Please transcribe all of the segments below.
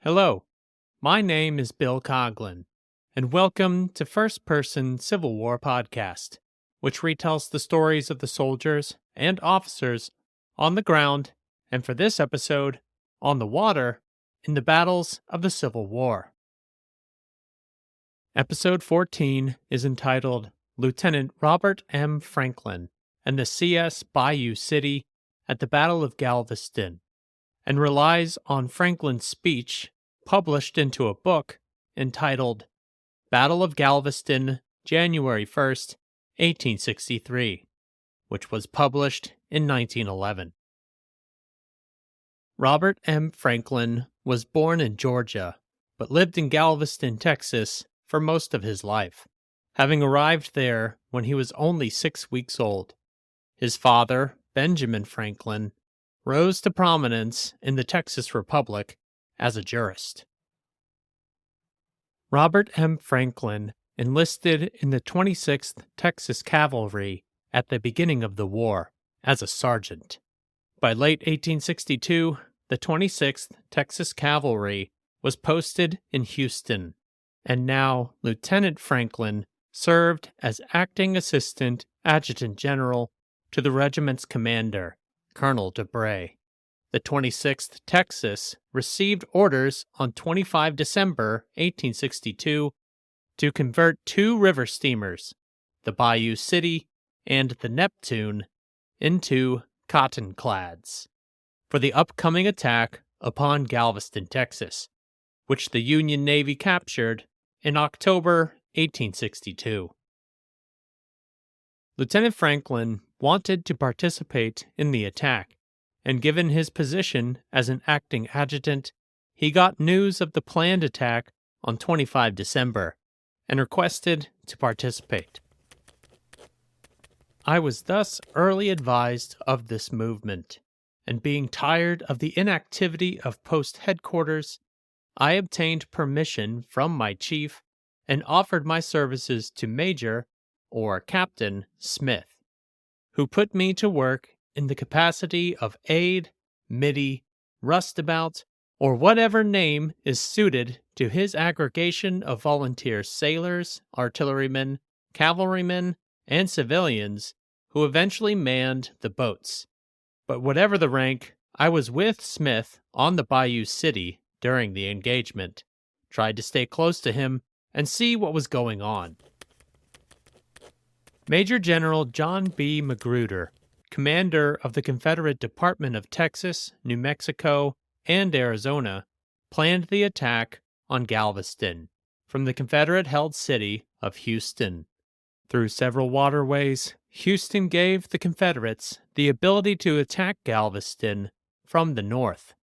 Hello, my name is Bill Coughlin, and welcome to First Person Civil War Podcast, which retells the stories of the soldiers and officers on the ground, and for this episode, on the water, in the battles of the Civil War. Episode 14 is entitled Lieutenant Robert M. Franklin and the C.S. Bayou City at the Battle of Galveston, and relies on Franklin's speech published into a book entitled Battle of Galveston, January 1st, 1863, which was published in 1911. Robert M. Franklin was born in Georgia, but lived in Galveston, Texas for most of his life, having arrived there when he was only 6 weeks old. His father, Benjamin Franklin, rose to prominence in the Texas Republic as a jurist. Robert M. Franklin enlisted in the 26th Texas Cavalry at the beginning of the war as a sergeant. By late 1862, the 26th Texas Cavalry was posted in Houston, and now Lieutenant Franklin served as acting assistant adjutant general to the regiment's commander, Colonel DeBray. The 26th Texas received orders on 25 December 1862 to convert 2 river steamers, the Bayou City and the Neptune, into Cottonclads for the upcoming attack upon Galveston, Texas, which the Union Navy captured in October 1862. Lieutenant Franklin wanted to participate in the attack, and given his position as an acting adjutant, he got news of the planned attack on 25 December and requested to participate. I was thus early advised of this movement, and being tired of the inactivity of post headquarters, I obtained permission from my chief and offered my services to Major, or Captain, Smith, who put me to work in the capacity of aide, middy, rustabout, or whatever name is suited to his aggregation of volunteer sailors, artillerymen, cavalrymen, and civilians who eventually manned the boats. But whatever the rank, I was with Smith on the Bayou City during the engagement, tried to stay close to him and see what was going on. Major General John B. Magruder, commander of the Confederate Department of Texas, New Mexico, and Arizona, planned the attack on Galveston from the Confederate-held city of Houston. Through several waterways, Houston gave the Confederates the ability to attack Galveston from the north.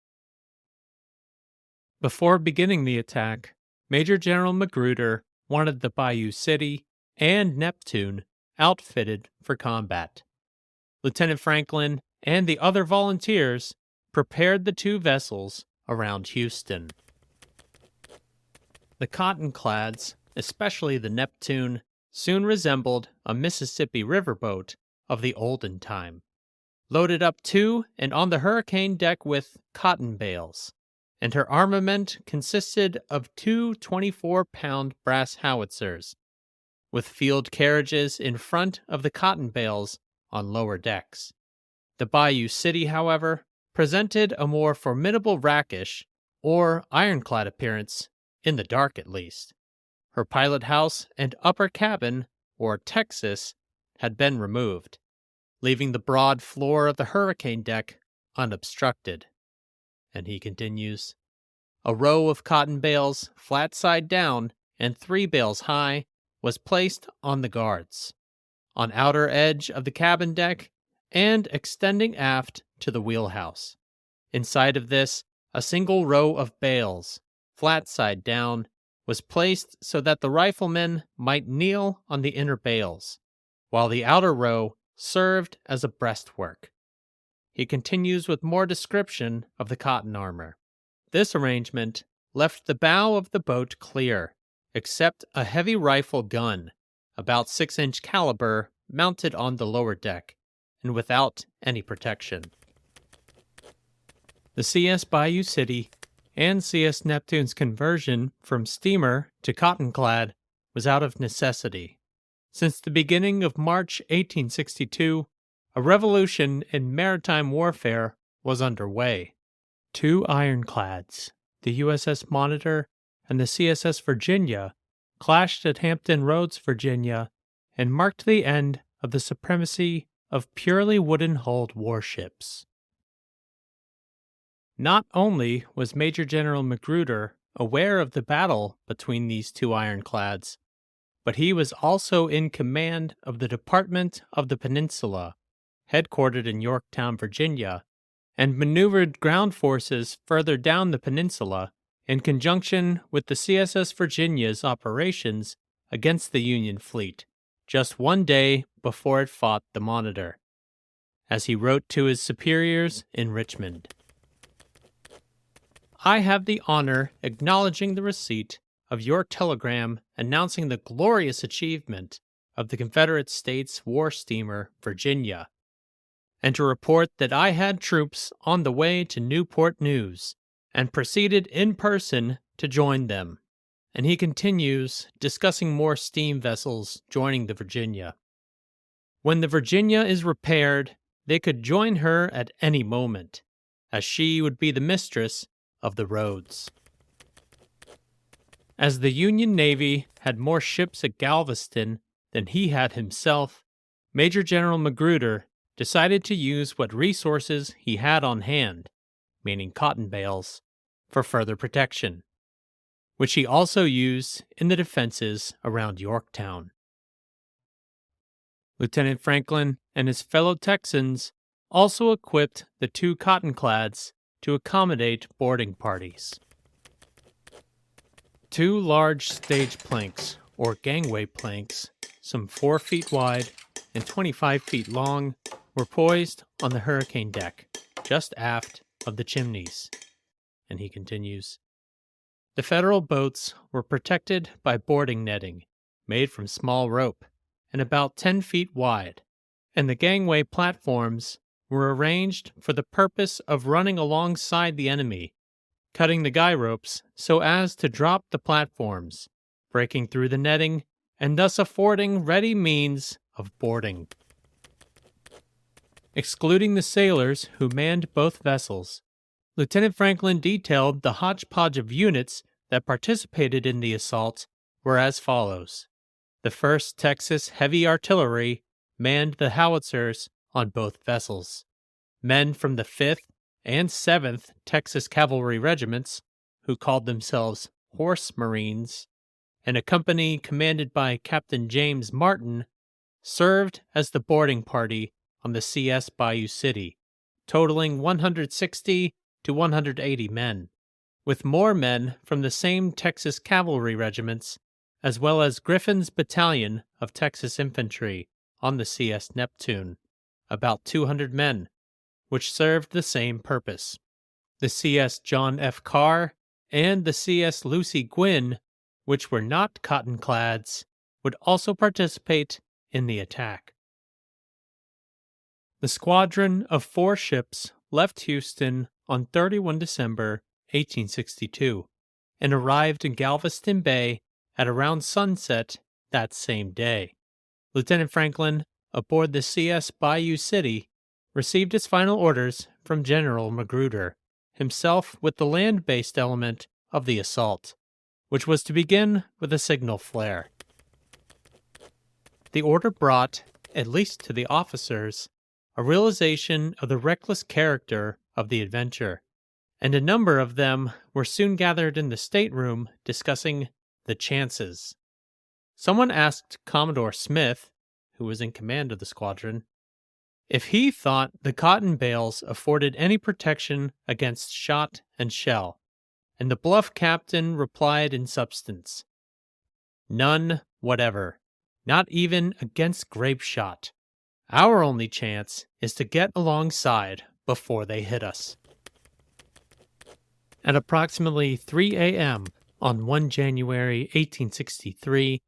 Before beginning the attack, Major General Magruder wanted the Bayou City and Neptune outfitted for combat. Lieutenant Franklin and the other volunteers prepared the 2 vessels around Houston. The Cottonclads, especially the Neptune, soon resembled a Mississippi riverboat of the olden time, loaded up to and on the hurricane deck with cotton bales, and her armament consisted of 2 24-pound brass howitzers, with field carriages in front of the cotton bales on lower decks. The Bayou City, however, presented a more formidable rakish, or ironclad appearance, in the dark at least. Her pilot house and upper cabin, or Texas, had been removed, leaving the broad floor of the hurricane deck unobstructed. And he continues, a row of cotton bales, flat side down and 3 bales high, was placed on the guards, on outer edge of the cabin deck, and extending aft to the wheelhouse. Inside of this, a single row of bales, flat side down, was placed so that the riflemen might kneel on the inner bales, while the outer row served as a breastwork. He continues with more description of the cotton armor. This arrangement left the bow of the boat clear, except a heavy rifle gun, about 6-inch caliber, mounted on the lower deck, and without any protection. The C.S. Bayou City and CS Neptune's conversion from steamer to Cottonclad was out of necessity. Since the beginning of March 1862, a revolution in maritime warfare was underway. Two ironclads, the USS Monitor and the CSS Virginia, clashed at Hampton Roads, Virginia, and marked the end of the supremacy of purely wooden-hulled warships. Not only was Major General Magruder aware of the battle between these two ironclads, but he was also in command of the Department of the Peninsula, headquartered in Yorktown, Virginia, and maneuvered ground forces further down the peninsula in conjunction with the CSS Virginia's operations against the Union fleet, just one day before it fought the Monitor, as he wrote to his superiors in Richmond. I have the honor acknowledging the receipt of your telegram announcing the glorious achievement of the Confederate States war steamer Virginia, and to report that I had troops on the way to Newport News and proceeded in person to join them. And he continues, discussing more steam vessels joining the Virginia. When the Virginia is repaired, they could join her at any moment, as she would be the mistress of the roads. As the Union Navy had more ships at Galveston than he had himself, Major General Magruder decided to use what resources he had on hand, meaning cotton bales, for further protection, which he also used in the defenses around Yorktown. Lieutenant Franklin and his fellow Texans also equipped the two Cottonclads to accommodate boarding parties. Two large stage planks, or gangway planks, some 4 feet wide and 25 feet long, were poised on the hurricane deck, just aft of the chimneys. And he continues, the Federal boats were protected by boarding netting, made from small rope, and about 10 feet wide, and the gangway platforms were arranged for the purpose of running alongside the enemy, cutting the guy ropes so as to drop the platforms, breaking through the netting, and thus affording ready means of boarding. Excluding the sailors who manned both vessels, Lieutenant Franklin detailed the hodgepodge of units that participated in the assault were as follows. The 1st Texas Heavy Artillery manned the howitzers on both vessels. Men from the 5th and 7th Texas Cavalry Regiments, who called themselves Horse Marines, and a company commanded by Captain James Martin, served as the boarding party on the CS Bayou City, totaling 160 to 180 men, with more men from the same Texas Cavalry Regiments, as well as Griffin's Battalion of Texas Infantry on the CS Neptune, about 200 men, which served the same purpose. The CS John F. Carr and the CS Lucy Gwynn, which were not Cottonclads, would also participate in the attack. The squadron of 4 ships left Houston on 31 December 1862 and arrived in Galveston Bay at around sunset that same day. Lieutenant Franklin, aboard the CS Bayou City, received his final orders from General Magruder, himself with the land-based element of the assault, which was to begin with a signal flare. The order brought, at least to the officers, a realization of the reckless character of the adventure, and a number of them were soon gathered in the stateroom discussing the chances. Someone asked Commodore Smith, who was in command of the squadron, if he thought the cotton bales afforded any protection against shot and shell, and the bluff captain replied in substance, none whatever, not even against grape shot. Our only chance is to get alongside before they hit us. At approximately 3 a.m. on 1 January 1863,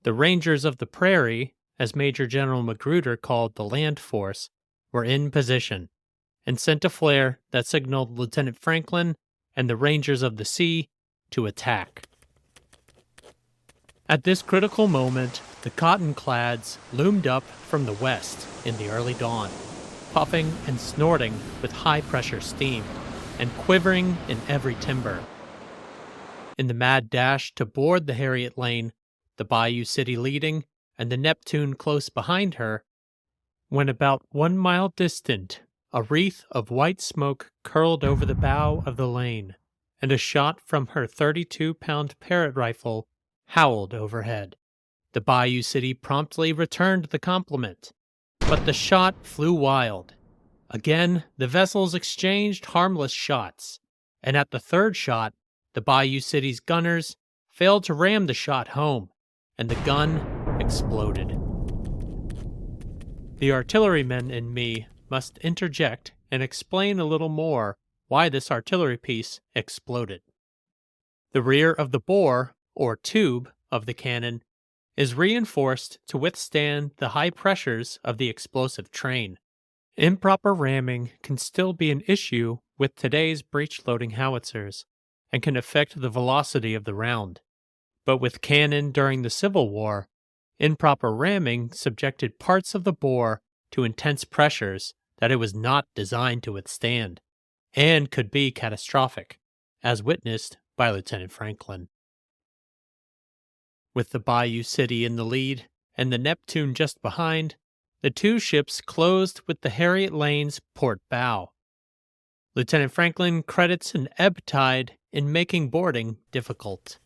the Rangers of the Prairie, as Major General Magruder called the land force, were in position, and sent a flare that signaled Lieutenant Franklin and the Rangers of the Sea to attack. At this critical moment, the Cottonclads loomed up from the west in the early dawn, puffing and snorting with high-pressure steam, and quivering in every timber. In the mad dash to board the Harriet Lane, the Bayou City leading, and the Neptune close behind her, when about 1 mile distant, a wreath of white smoke curled over the bow of the Lane, and a shot from her 32-pound Parrott rifle howled overhead. The Bayou City promptly returned the compliment, but the shot flew wild. Again, the vessels exchanged harmless shots, and at the third shot, the Bayou City's gunners failed to ram the shot home, and the gun exploded. The artilleryman in me must interject and explain a little more why this artillery piece exploded. The rear of the bore, or tube, of the cannon is reinforced to withstand the high pressures of the explosive train. Improper ramming can still be an issue with today's breech-loading howitzers and can affect the velocity of the round. But with cannon during the Civil War, improper ramming subjected parts of the bore to intense pressures that it was not designed to withstand, and could be catastrophic, as witnessed by Lieutenant Franklin. With the Bayou City in the lead and the Neptune just behind, the two ships closed with the Harriet Lane's port bow. Lieutenant Franklin credits an ebb tide in making boarding difficult.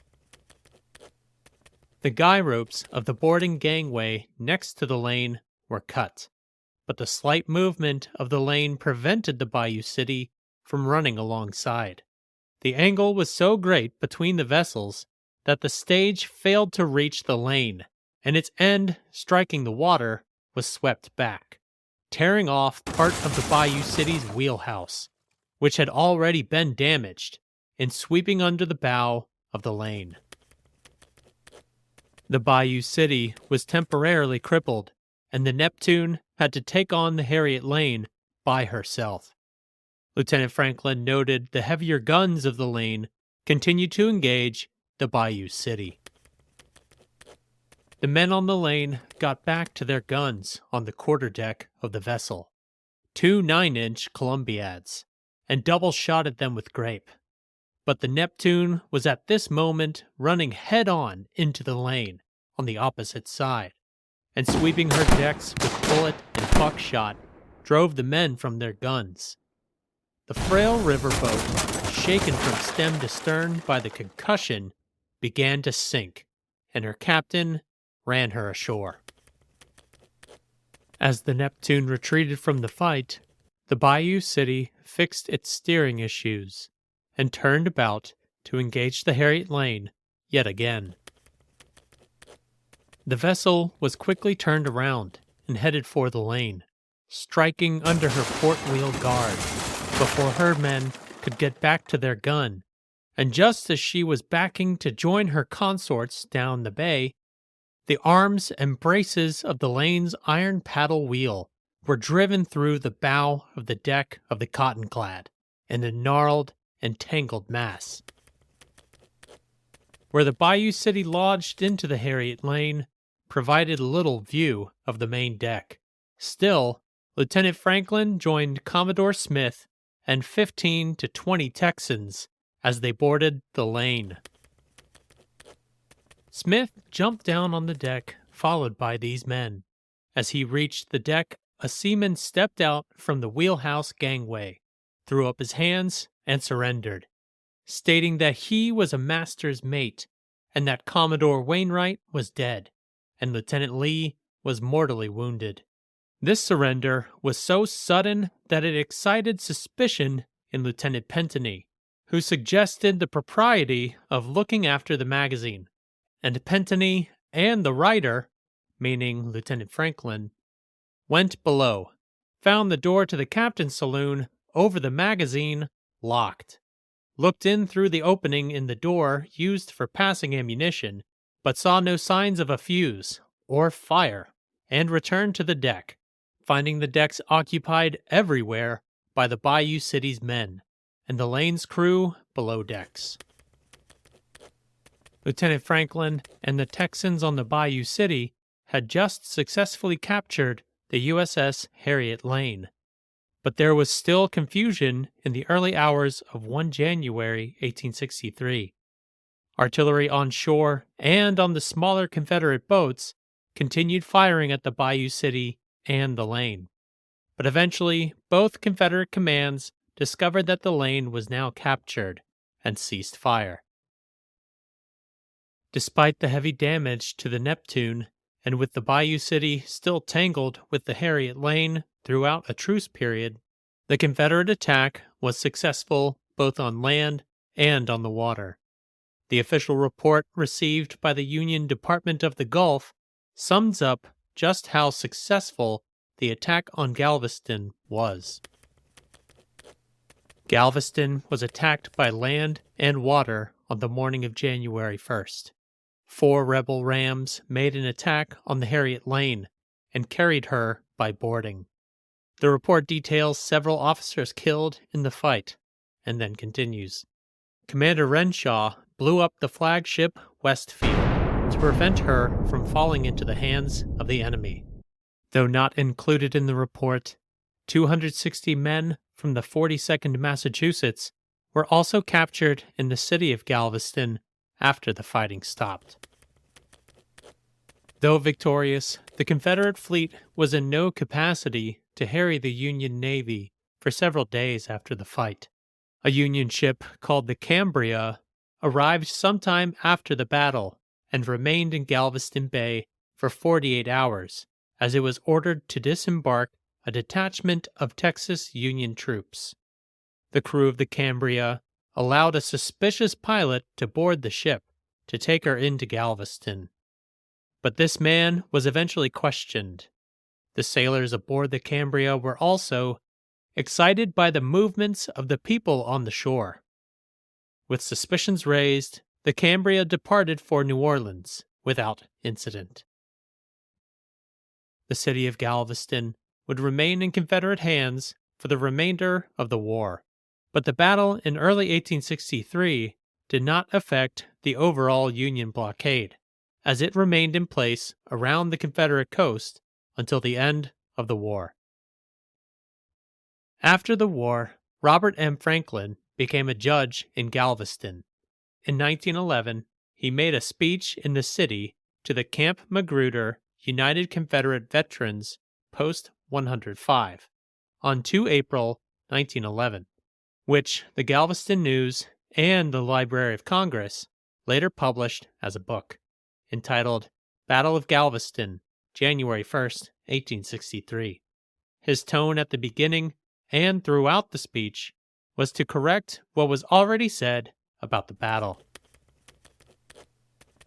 The guy ropes of the boarding gangway next to the Lane were cut, but the slight movement of the Lane prevented the Bayou City from running alongside. The angle was so great between the vessels that the stage failed to reach the Lane, and its end, striking the water, was swept back, tearing off part of the Bayou City's wheelhouse, which had already been damaged, and sweeping under the bow of the Lane. The Bayou City was temporarily crippled, and the Neptune had to take on the Harriet Lane by herself. Lieutenant Franklin noted the heavier guns of the Lane continued to engage the Bayou City. The men on the Lane got back to their guns on the quarterdeck of the vessel, 2 9-inch Columbiads, and double-shotted them with grape. But the Neptune was at this moment running head-on into the Lane on the opposite side, and sweeping her decks with bullet and buckshot drove the men from their guns. The frail riverboat, shaken from stem to stern by the concussion, began to sink, and her captain ran her ashore. As the Neptune retreated from the fight, the Bayou City fixed its steering issues and turned about to engage the Harriet Lane yet again. The vessel was quickly turned around and headed for the Lane, striking under her port wheel guard before her men could get back to their gun, and just as she was backing to join her consorts down the bay, the arms and braces of the Lane's iron paddle wheel were driven through the bow of the deck of the Cottonclad in a gnarled and tangled mass. Where the Bayou City lodged into the Harriet Lane provided little view of the main deck. Still, Lieutenant Franklin joined Commodore Smith and 15 to 20 Texans as they boarded the Lane. Smith jumped down on the deck, followed by these men. As he reached the deck, a seaman stepped out from the wheelhouse gangway, threw up his hands, and surrendered, stating that he was a master's mate and that Commodore Wainwright was dead, and Lieutenant Lee was mortally wounded. This surrender was so sudden that it excited suspicion in Lieutenant Pentony, who suggested the propriety of looking after the magazine, and Pentony and the writer, meaning Lieutenant Franklin, went below, found the door to the captain's saloon over the magazine locked, looked in through the opening in the door used for passing ammunition, but saw no signs of a fuse or fire, and returned to the deck, finding the decks occupied everywhere by the Bayou City's men, and the Lane's crew below decks. Lieutenant Franklin and the Texans on the Bayou City had just successfully captured the USS Harriet Lane, but there was still confusion in the early hours of 1 January 1863. Artillery on shore and on the smaller Confederate boats continued firing at the Bayou City and the Lane, but eventually both Confederate commands discovered that the Lane was now captured and ceased fire. Despite the heavy damage to the Neptune, and with the Bayou City still tangled with the Harriet Lane throughout a truce period, the Confederate attack was successful both on land and on the water. The official report received by the Union Department of the Gulf sums up just how successful the attack on Galveston was. Galveston was attacked by land and water on the morning of January 1st. 4 rebel rams made an attack on the Harriet Lane and carried her by boarding. The report details several officers killed in the fight, and then continues. Commander Renshaw blew up the flagship Westfield to prevent her from falling into the hands of the enemy. Though not included in the report, 260 men from the 42nd Massachusetts were also captured in the city of Galveston after the fighting stopped. Though victorious, the Confederate fleet was in no capacity to harry the Union Navy for several days after the fight. A Union ship called the Cambria arrived sometime after the battle and remained in Galveston Bay for 48 hours, as it was ordered to disembark a detachment of Texas Union troops. The crew of the Cambria allowed a suspicious pilot to board the ship to take her into Galveston. But this man was eventually questioned. The sailors aboard the Cambria were also excited by the movements of the people on the shore. With suspicions raised, the Cambria departed for New Orleans without incident. The city of Galveston would remain in Confederate hands for the remainder of the war, but the battle in early 1863 did not affect the overall Union blockade, as it remained in place around the Confederate coast until the end of the war. After the war, Robert M. Franklin became a judge in Galveston. In 1911, he made a speech in the city to the Camp Magruder United Confederate Veterans Post 105 on 2 April 1911, which the Galveston News and the Library of Congress later published as a book, entitled Battle of Galveston, January 1st, 1863. His tone at the beginning and throughout the speech was to correct what was already said about the battle.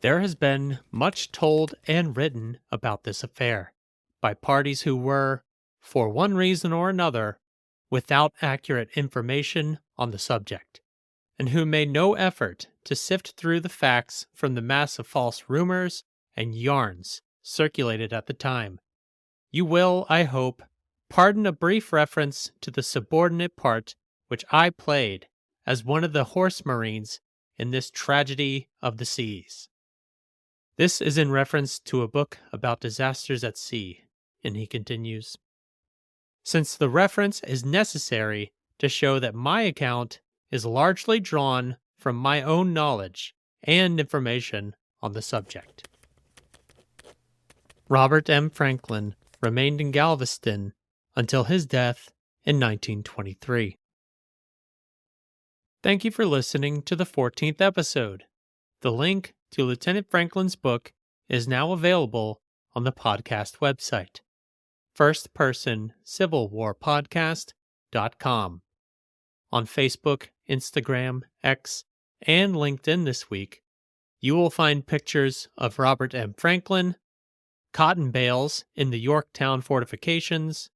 There has been much told and written about this affair by parties who were, for one reason or another, without accurate information on the subject, and who made no effort to sift through the facts from the mass of false rumors and yarns circulated at the time. You will, I hope, pardon a brief reference to the subordinate part which I played as one of the horse marines in this tragedy of the seas. This is in reference to a book about disasters at sea, and he continues, since the reference is necessary to show that my account is largely drawn from my own knowledge and information on the subject. Robert M. Franklin remained in Galveston until his death in 1923. Thank you for listening to the 14th episode. The link to Lieutenant Franklin's book is now available on the podcast website, firstpersoncivilwarpodcast.com. On Facebook, Instagram, X, and LinkedIn this week, you will find pictures of Robert M. Franklin, cotton bales in the Yorktown fortifications,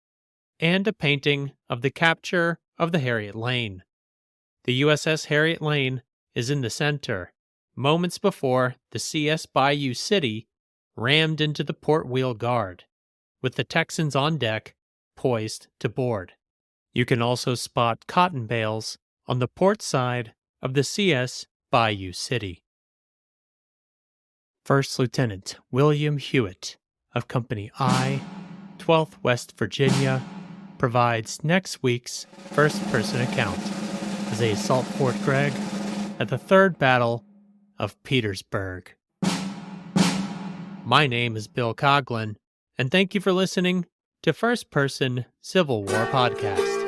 and a painting of the capture of the Harriet Lane. The USS Harriet Lane is in the center, moments before the C.S. Bayou City rammed into the port wheel guard, with the Texans on deck, poised to board. You can also spot cotton bales on the port side of the CS Bayou City. First Lieutenant William Hewitt of Company I, 12th West Virginia, provides next week's first-person account as they assault Fort Gregg at the Third Battle of Petersburg. My name is Bill Coughlin, and thank you for listening to First Person Civil War Podcast.